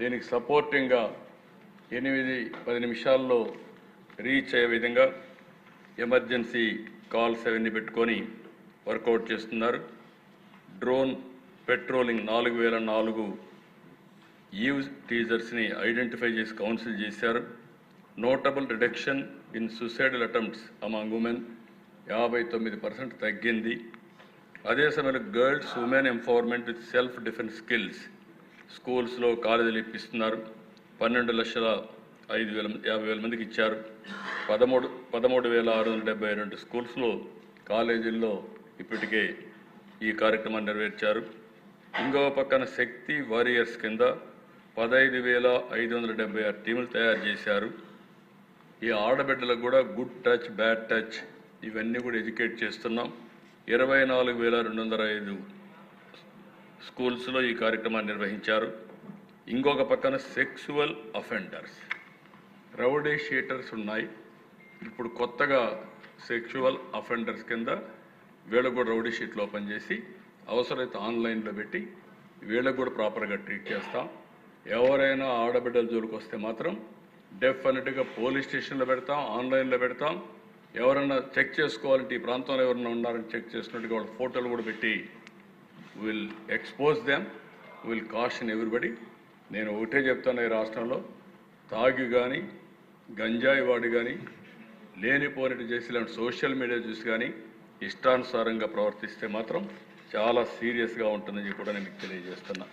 దీనికి సపోర్టింగ్గా 8-10 నిమిషాల్లో రీచ్ అయ్యే విధంగా ఎమర్జెన్సీ కాల్స్ అవన్నీ పెట్టుకొని వర్కౌట్ చేస్తున్నారు. డ్రోన్ పెట్రోలింగ్ 4004 ఈవ్ టీజర్స్ని ఐడెంటిఫై చేసి కౌన్సిల్ చేశారు. Notable reduction in suicidal attempts among women 59% తగ్గింది. అదే సమయంలో girls women empowerment with self defence skills స్కూల్స్లో కాలేజీలు ఇప్పిస్తున్నారు. 12,50,000 మందికి ఇచ్చారు. 13,672 స్కూల్స్లో కాలేజీల్లో ఇప్పటికే ఈ కార్యక్రమాన్ని నెరవేర్చారు. ఇంకో పక్కన శక్తి వారియర్స్ కింద 15,576 టీములు తయారు చేశారు. ఈ ఆడబిడ్డలకు కూడా గుడ్ టచ్ బ్యాడ్ టచ్ ఇవన్నీ కూడా ఎడ్యుకేట్ చేస్తున్నాం. 24,205 స్కూల్స్లో ఈ కార్యక్రమాన్ని నిర్వహించారు. ఇంకొక పక్కన సెక్సువల్ అఫెండర్స్ రౌడీ షీటర్స్ ఉన్నాయి. ఇప్పుడు కొత్తగా సెక్సువల్ అఫెండర్స్ కింద వీళ్ళకు కూడా రౌడీ షీట్లు ఓపెన్ చేసి అవసరమైతే ఆన్లైన్లో పెట్టి వీళ్ళకు కూడా ప్రాపర్గా ట్రీట్ చేస్తాం. ఎవరైనా ఆడబిడ్డల జోలికి వస్తే మాత్రం డెఫినెట్గా పోలీస్ స్టేషన్లో పెడతాం, ఆన్లైన్లో పెడతాం. ఎవరన్నా చెక్ చేసుకోవాలంటే ఈ ప్రాంతంలో ఎవరన్నా ఉన్నారని చెక్ చేసినట్టుగా వాళ్ళ ఫోటోలు కూడా పెట్టి will expose them, will caution everybody. నేను ఒకటే చెప్తాను, ఈ రాష్ట్రంలో తాగి కానీ గంజాయి వాడి కానీ లేనిపోయినట్టు చేసి ఇలాంటి సోషల్ మీడియా చూసి కానీ ఇష్టానుసారంగా ప్రవర్తిస్తే మాత్రం చాలా సీరియస్గా ఉంటుందని కూడా నేను మీకు తెలియజేస్తున్నా.